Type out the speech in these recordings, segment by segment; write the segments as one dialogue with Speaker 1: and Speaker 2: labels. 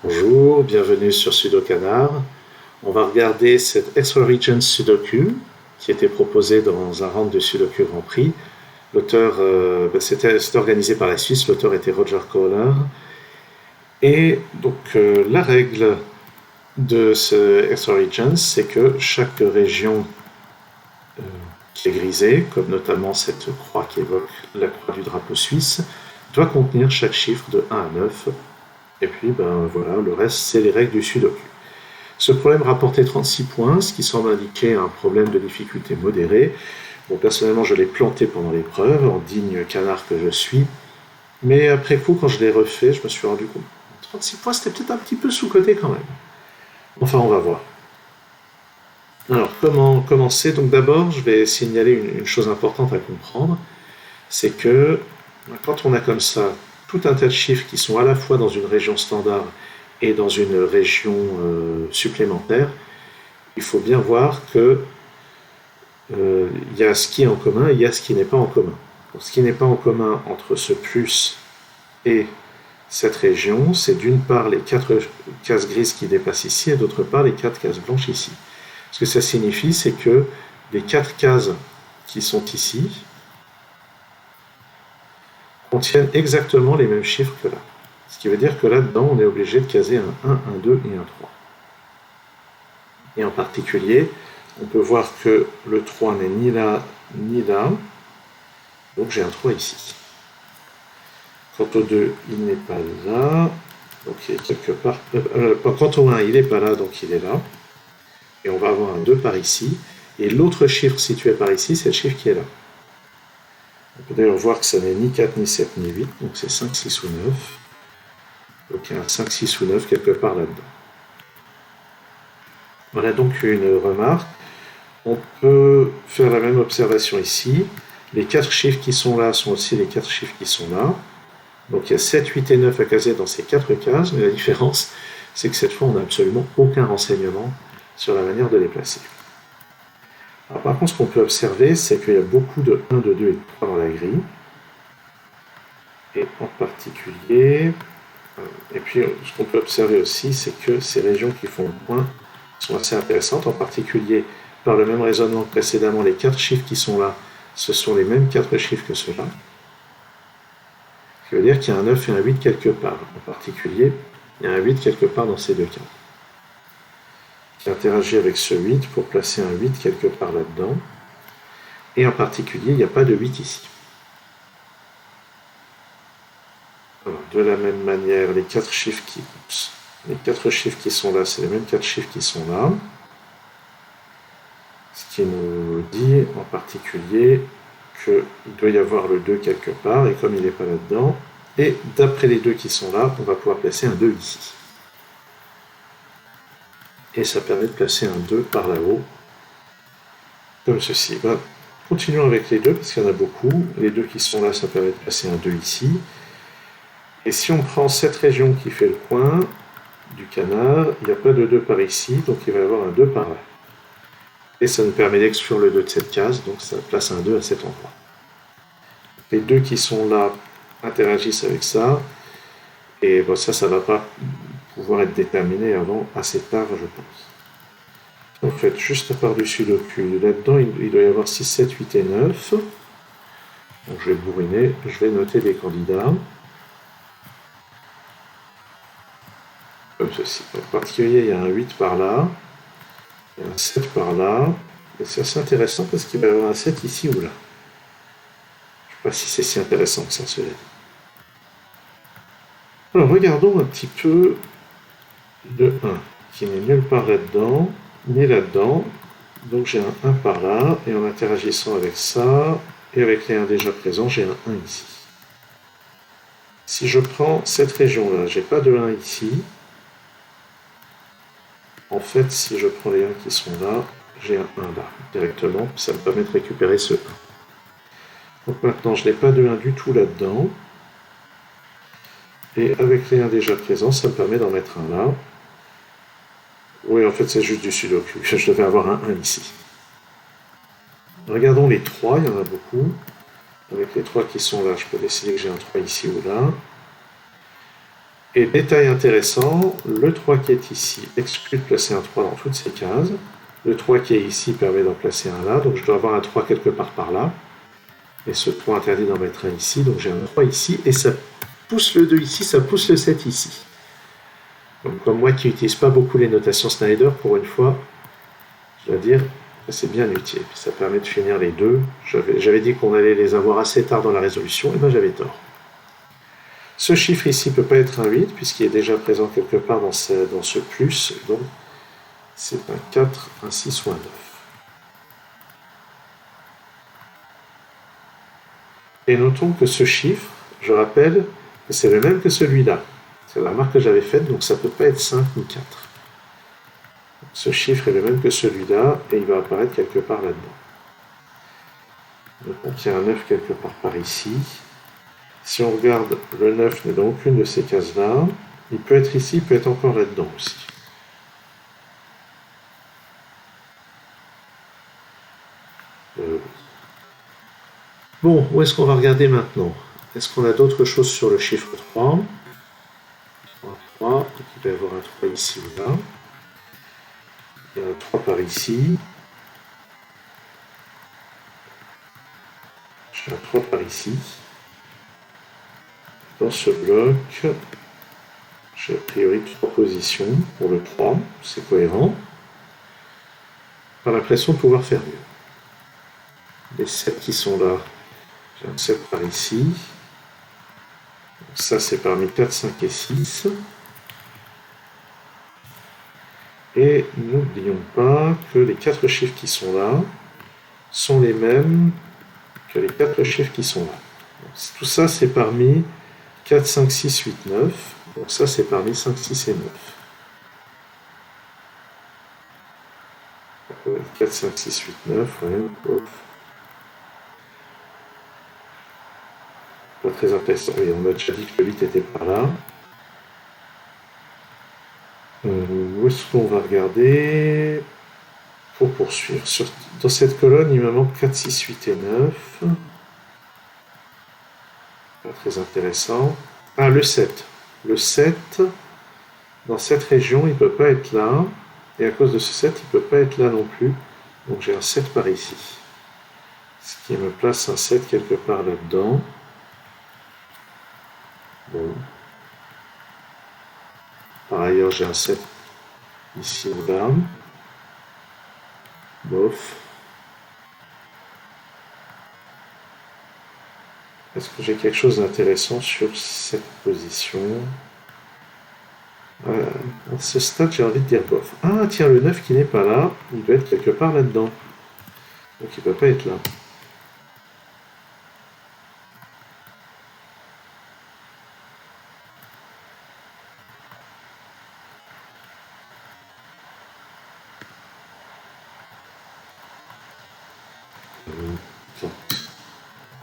Speaker 1: Bonjour, bienvenue sur Sudokanar. On va regarder cet Extra Region Sudoku qui a été proposé dans un round de Sudoku Grand Prix. L'auteur, c'était organisé par la Suisse, l'auteur était Roger Kohler. Et donc la règle de ce Extra Region, c'est que chaque région qui est grisée, comme notamment cette croix qui évoque la croix du drapeau suisse, doit contenir chaque chiffre de 1 à 9. Et puis, voilà, le reste, c'est les règles du Sudoku. Ce problème rapportait 36 points, ce qui semble indiquer un problème de difficulté modérée. Bon, personnellement, je l'ai planté pendant l'épreuve, en digne canard que je suis. Mais après coup, quand je l'ai refait, je me suis rendu compte. 36 points, c'était peut-être un petit peu sous-coté quand même. Enfin, on va voir. Alors, comment commencer? Donc d'abord, je vais signaler une chose importante à comprendre. C'est que quand on a comme ça tout un tas de chiffres qui sont à la fois dans une région standard et dans une région supplémentaire, il faut bien voir que il y a ce qui est en commun et il y a ce qui n'est pas en commun. Donc, ce qui n'est pas en commun entre ce plus et cette région, c'est d'une part les 4 cases grises qui dépassent ici et d'autre part les 4 cases blanches ici. Ce que ça signifie, c'est que les 4 cases qui sont ici contiennent exactement les mêmes chiffres que là. Ce qui veut dire que là-dedans, on est obligé de caser un 1, un 2 et un 3. Et en particulier, on peut voir que le 3 n'est ni là, ni là. Donc j'ai un 3 ici. Quant au 2, il n'est pas là. Donc il est quelque part. Quant au 1, il n'est pas là, donc il est là. Et on va avoir un 2 par ici. Et l'autre chiffre situé par ici, c'est le chiffre qui est là. On peut d'ailleurs voir que ça n'est ni 4, ni 7, ni 8. Donc c'est 5, 6 ou 9. Donc il y a un 5, 6 ou 9 quelque part là-dedans. Voilà donc une remarque. On peut faire la même observation ici. Les 4 chiffres qui sont là sont aussi les 4 chiffres qui sont là. Donc il y a 7, 8 et 9 à caser dans ces 4 cases, mais la différence, c'est que cette fois, on n'a absolument aucun renseignement sur la manière de les placer. Alors, par contre, ce qu'on peut observer, c'est qu'il y a beaucoup de 1, de 2 et de 3 dans la grille. Et en particulier, et puis ce qu'on peut observer aussi, c'est que ces régions qui font le point sont assez intéressantes, en particulier par le même raisonnement que précédemment, les 4 chiffres qui sont là, ce sont les mêmes 4 chiffres que ceux-là. Ce qui veut dire qu'il y a un 9 et un 8 quelque part. En particulier, il y a un 8 quelque part dans ces deux cas. Qui interagit avec ce 8 pour placer un 8 quelque part là-dedans. Et en particulier, il n'y a pas de 8 ici. Alors, de la même manière, les 4 chiffres qui sont là, c'est les mêmes 4 chiffres qui sont là. Ce qui nous dit en particulier qu'il doit y avoir le 2 quelque part, et comme il n'est pas là-dedans, et d'après les 2 qui sont là, on va pouvoir placer un 2 ici. Et ça permet de placer un 2 par là-haut, comme ceci. Continuons avec les 2, parce qu'il y en a beaucoup. Les 2 qui sont là, ça permet de placer un 2 ici. Et si on prend cette région qui fait le coin du canard, il n'y a pas de 2 par ici, donc il va y avoir un 2 par là. Et ça nous permet d'exclure le 2 de cette case, donc ça place un 2 à cet endroit. Les 2 qui sont là interagissent avec ça, et ça ne va pas pouvoir être déterminé avant assez tard, je pense. En fait, juste par-dessus le cul, là-dedans, il doit y avoir 6, 7, 8 et 9. Donc je vais bourriner, je vais noter les candidats. Comme ceci. En particulier, il y a un 8 par là. Il y a un 7 par là. Et c'est assez intéressant parce qu'il va y avoir un 7 ici ou là. Je ne sais pas si c'est si intéressant que ça, cela dit. Alors, regardons un petit peu le 1, qui n'est nulle part là-dedans, ni là-dedans. Donc j'ai un 1 par là, et en interagissant avec ça, et avec les 1 déjà présents, j'ai un 1 ici. Si je prends cette région-là, j'ai pas de 1 ici. En fait, si je prends les 1 qui sont là, j'ai un 1 là, directement, ça me permet de récupérer ce 1. Donc maintenant, je n'ai pas de 1 du tout là-dedans. Et avec les 1 déjà présents, ça me permet d'en mettre un là. Oui, en fait, c'est juste du sudoku. Je devais avoir un 1 ici. Regardons les 3, il y en a beaucoup. Avec les 3 qui sont là, je peux décider que j'ai un 3 ici ou là. Et détail intéressant, le 3 qui est ici exclut de placer un 3 dans toutes ces cases. Le 3 qui est ici permet d'en placer un là, donc je dois avoir un 3 quelque part par là. Et ce 3 interdit d'en mettre un ici, donc j'ai un 3 ici, et ça pousse le 2 ici, ça pousse le 7 ici. Donc comme moi qui n'utilise pas beaucoup les notations Snyder, pour une fois, je dois dire que c'est bien utile. Puis ça permet de finir les deux. J'avais dit qu'on allait les avoir assez tard dans la résolution, et bien j'avais tort. Ce chiffre ici ne peut pas être un 8, puisqu'il est déjà présent quelque part dans ce plus, donc c'est un 4, un 6 ou un 9. Et notons que ce chiffre, je rappelle que c'est le même que celui-là. C'est la remarque que j'avais faite, donc ça ne peut pas être 5 ni 4. Ce chiffre est le même que celui-là, et il va apparaître quelque part là-dedans. Donc il y a un 9 quelque part par ici. Si on regarde, le 9 n'est dans aucune de ces cases-là. Il peut être ici, il peut être encore là-dedans aussi. Bon, où est-ce qu'on va regarder maintenant? Est-ce qu'on a d'autres choses sur le chiffre 3? 3, donc il va y avoir un 3 ici ou là. Il y a un 3 par ici. J'ai un 3 par ici. Dans ce bloc, j'ai a priori 3 positions pour le 3, c'est cohérent. J'ai l'impression de pouvoir faire mieux. Les 7 qui sont là, j'ai un 7 par ici. Donc ça, c'est parmi 4, 5 et 6. Et n'oublions pas que les 4 chiffres qui sont là sont les mêmes que les 4 chiffres qui sont là. Donc, tout ça, c'est parmi 4, 5, 6, 8, 9. Donc ça, c'est parmi 5, 6 et 9. 4, 5, 6, 8, 9, ouais. Pas très intéressant. Oui, on a déjà dit que le 8 était par là. Où est-ce qu'on va regarder pour poursuivre? Dans cette colonne, il me manque 4, 6, 8 et 9. Pas très intéressant. Ah, le 7. Le 7, dans cette région, il ne peut pas être là. Et à cause de ce 7, il ne peut pas être là non plus. Donc j'ai un 7 par ici. Ce qui me place un 7 quelque part là-dedans. Bon. Par ailleurs, j'ai un 7 ici ou là. Bof. Est-ce que j'ai quelque chose d'intéressant sur cette position? À ce stade, j'ai envie de dire bof. Ah, tiens, le 9 qui n'est pas là, il doit être quelque part là-dedans. Donc il ne peut pas être là.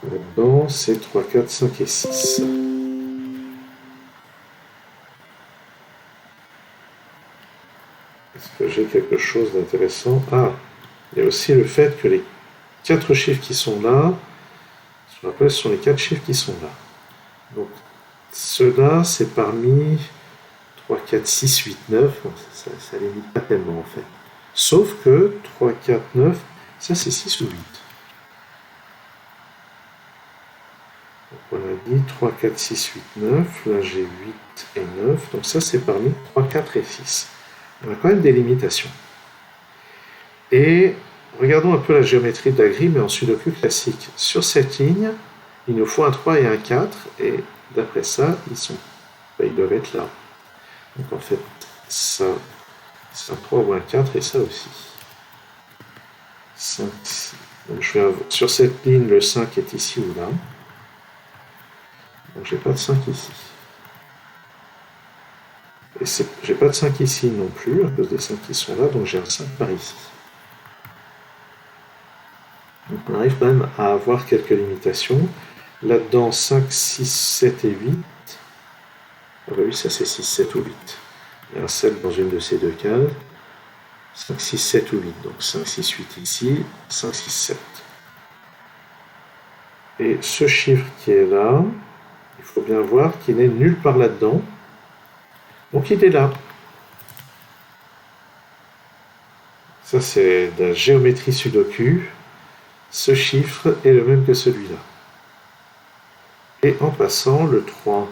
Speaker 1: Là-dedans, c'est 3, 4, 5 et 6. Est-ce que j'ai quelque chose d'intéressant? Ah, il y a aussi le fait que les 4 chiffres qui sont là, je rappelle, ce sont les 4 chiffres qui sont là. Donc, ceux-là, c'est parmi 3, 4, 6, 8, 9. Ça limite pas tellement, en fait. Sauf que 3, 4, 9, ça, c'est 6 ou 8. Donc, on a dit 3, 4, 6, 8, 9. Là, j'ai 8 et 9. Donc, ça, c'est parmi 3, 4 et 6. On a quand même des limitations. Et regardons un peu la géométrie de la grille, mais en sudoku classique. Sur cette ligne, il nous faut un 3 et un 4, et d'après ça, ils doivent être là. Donc en fait, ça, c'est un 3 ou un 4, et ça aussi. 5, 6. Donc sur cette ligne, le 5 est ici ou là. Donc j'ai pas de 5 ici. Et j'ai pas de 5 ici non plus, à cause des 5 qui sont là, donc j'ai un 5 par ici. Donc on arrive quand même à avoir quelques limitations. Là-dedans, 5, 6, 7 et 8. Ah bah oui, ça c'est 6, 7 ou 8. Il y a un 7 dans une de ces deux cases. 5, 6, 7 ou 8. Donc 5, 6, 8 ici, 5, 6, 7. Et ce chiffre qui est là, il faut bien voir qu'il n'est nulle part là-dedans. Donc il est là. Ça c'est de la géométrie sudoku. Ce chiffre est le même que celui-là. Et en passant, le 3,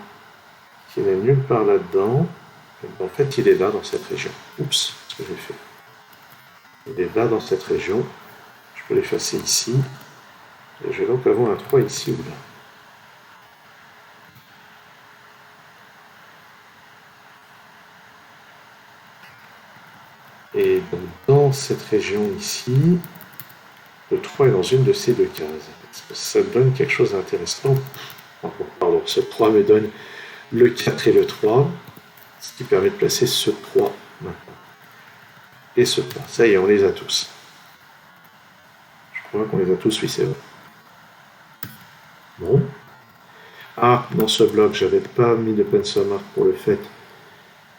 Speaker 1: qui n'est nulle part là-dedans, en fait il est là dans cette région. Oups, ce que j'ai fait. Il est là dans cette région. Je peux l'effacer ici. Et je vais donc avoir un 3 ici ou là. Et donc dans cette région ici, le 3 est dans une de ces deux cases. Ça donne quelque chose d'intéressant. Pardon, ce 3 me donne le 4 et le 3, ce qui permet de placer ce 3 maintenant. Et ce 3. Ça y est, on les a tous. Je crois qu'on les a tous, oui, c'est vrai. Bon. Ah, dans ce bloc, j'avais pas mis de pencil mark pour le fait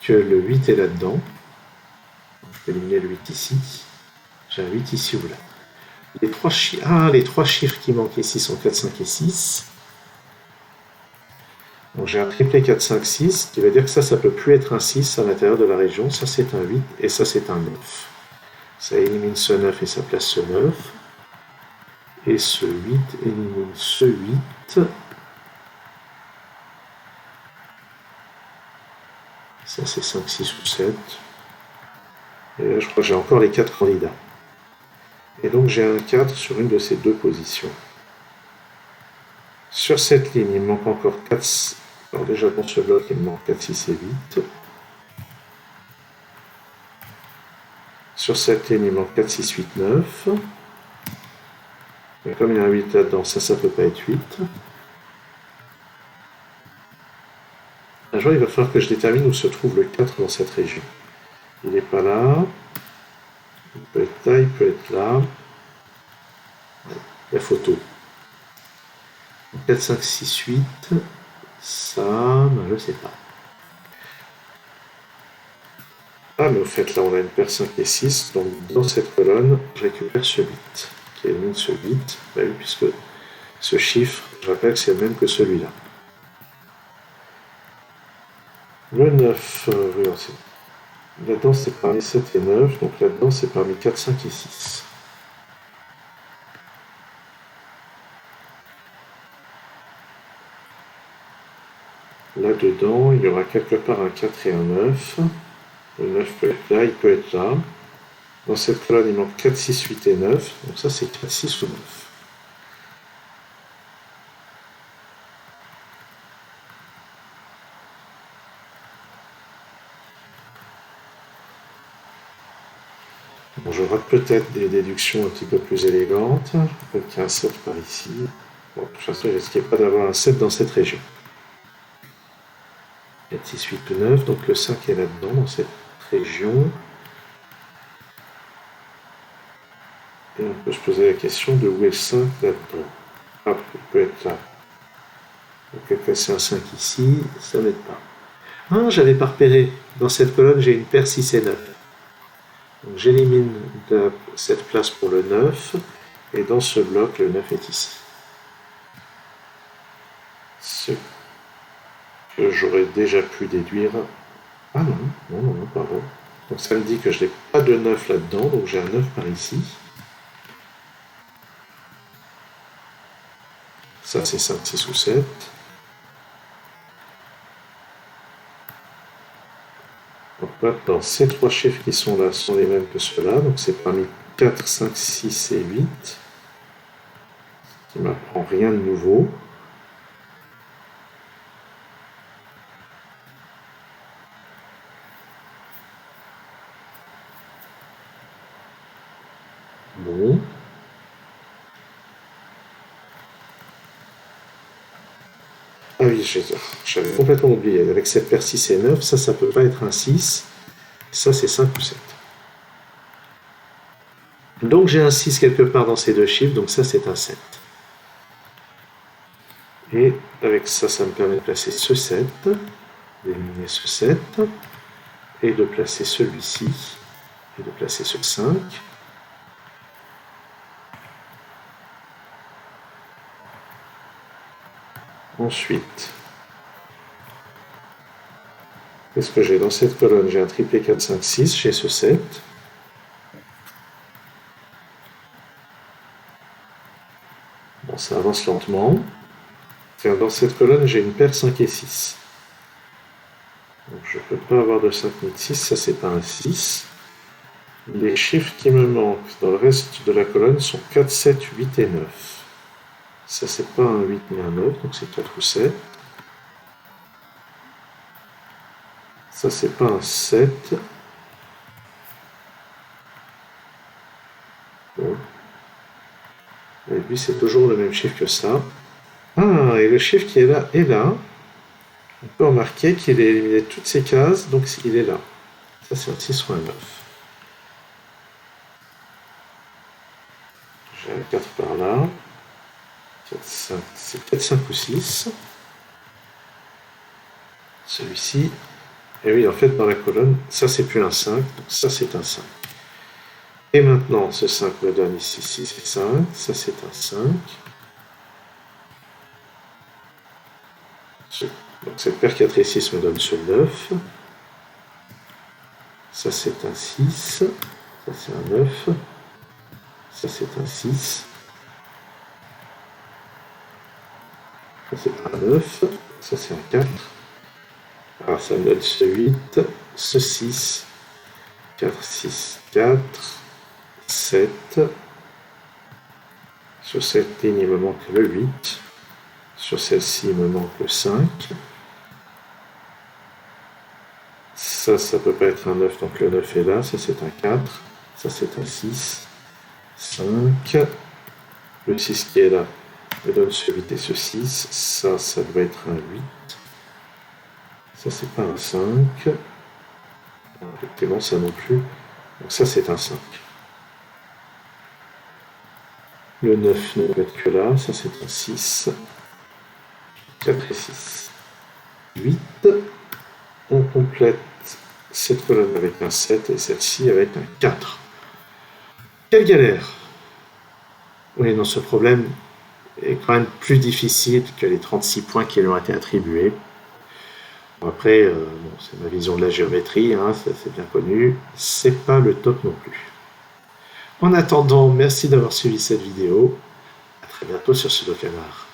Speaker 1: que le 8 est là-dedans. Je vais éliminer le 8 ici. J'ai un 8 ici ou là. Les trois chiffres qui manquent ici sont 4, 5 et 6. Donc j'ai un triplé 4, 5, 6, qui veut dire que ça peut plus être un 6 à l'intérieur de la région. Ça c'est un 8 et ça c'est un 9. Ça élimine ce 9 et ça place ce 9. Et ce 8 élimine ce 8. Ça c'est 5, 6 ou 7. Et là je crois que j'ai encore les 4 candidats. Et donc j'ai un 4 sur une de ces deux positions. Sur cette ligne, il me manque encore 4. Alors déjà dans ce bloc, il me manque 4, 6 et 8. Sur cette ligne, il manque 4, 6, 8, 9. Mais comme il y a un 8 là-dedans, ça peut pas être 8. Un jour, il va falloir que je détermine où se trouve le 4 dans cette région. Il n'est pas là. Il peut être là, il peut être là. La photo. 4, 5, 6, 8. Ça, je ne sais pas. Ah, mais au fait, là, on a une paire 5 et 6. Donc, dans cette colonne, je récupère ce 8, qui élimine ce 8. Bah oui, puisque ce chiffre, je rappelle que c'est le même que celui-là. Le 9, là-dedans, c'est parmi 7 et 9. Donc, là-dedans, c'est parmi 4, 5 et 6. Là-dedans, il y aura quelque part un 4 et un 9. Le 9 peut être là, il peut être là. Dans cette colonne, il manque 4, 6, 8 et 9. Donc ça, c'est 4, 6 ou 9. Bon, je rate peut-être des déductions un petit peu plus élégantes. Je rappelle qu'il y a un 7 par ici. Bon, de toute façon, je ne risquais pas d'avoir un 7 dans cette région. 4, 6, 8 ou 9. Donc le 5 est là-dedans, dans cette région. Et on peut se poser la question de où est le 5 là-dedans. Ah, il peut être là. Donc je vais placer un 5 ici, ça m'aide pas. Ah, j'avais pas repéré. Dans cette colonne, j'ai une paire 6 et 9. Donc j'élimine cette place pour le 9. Et dans ce bloc, le 9 est ici. Ce que j'aurais déjà pu déduire. Ah non, non, pardon. Donc ça me dit que je n'ai pas de 9 là-dedans, donc j'ai un 9 par ici. Ça c'est 5, 6 ou 7. Donc maintenant, ces trois chiffres qui sont là sont les mêmes que ceux-là, donc c'est parmi 4, 5, 6 et 8, qui ne m'apprend rien de nouveau. Bon. Ah oui, j'avais complètement oublié. Avec cette paire 6 et 9, ça peut pas être un 6. Ça, c'est 5 ou 7. Donc j'ai un 6 quelque part dans ces deux chiffres, donc ça, c'est un 7. Et avec ça, ça me permet de placer ce 7, d'éliminer ce 7, et de placer celui-ci, et de placer ce 5. Ensuite, Qu'est-ce que j'ai dans cette colonne? J'ai un triplé 4, 5, 6, j'ai ce 7. Bon, ça avance lentement. Tiens, dans cette colonne, j'ai une paire 5 et 6. Donc je ne peux pas avoir de 5 ni de 6, ça c'est pas un 6. Les chiffres qui me manquent dans le reste de la colonne sont 4, 7, 8 et 9. Ça c'est pas un 8 ni un 9, donc c'est 4 ou 7. Ça c'est pas un 7. Bon. Et puis c'est toujours le même chiffre que ça. Ah, et le chiffre qui est là est là. On peut remarquer qu'il a éliminé toutes ces cases, donc il est là. Ça c'est un 6 ou un 9. J'ai un 4 par là. 4, 5, c'est peut-être 5 ou 6. Celui-ci. Et oui, en fait, dans la colonne, ça c'est plus un 5, donc ça c'est un 5. Et maintenant, ce 5 me donne ici 6 et 5, ça c'est un 5. Donc cette paire 4 et 6 me donne ce 9. Ça c'est un 6, ça c'est un 9, ça c'est un 6, ça c'est un 9, ça c'est un 4. Alors ça me donne ce 8, ce 6, 4, 6, 4, 7. Sur cette ligne, il me manque le 8. Sur celle-ci, il me manque le 5. Ça ne peut pas être un 9, donc le 9 est là. Ça, c'est un 4. Ça, c'est un 6. 5. Le 6 qui est là me donne ce 8 et ce 6. Ça doit être un 8. Ça, c'est pas un 5. Effectivement, ça non plus. Donc ça, c'est un 5. Le 9 ne peut être que là. Ça, c'est un 6. 4 et 6. 8. On complète cette colonne avec un 7 et celle-ci avec un 4. Quelle galère! Oui, non, ce problème est quand même plus difficile que les 36 points qui lui ont été attribués. Après, bon, c'est ma vision de la géométrie, hein, c'est bien connu. C'est pas le top non plus. En attendant, merci d'avoir suivi cette vidéo. À très bientôt sur Sudoku Canard.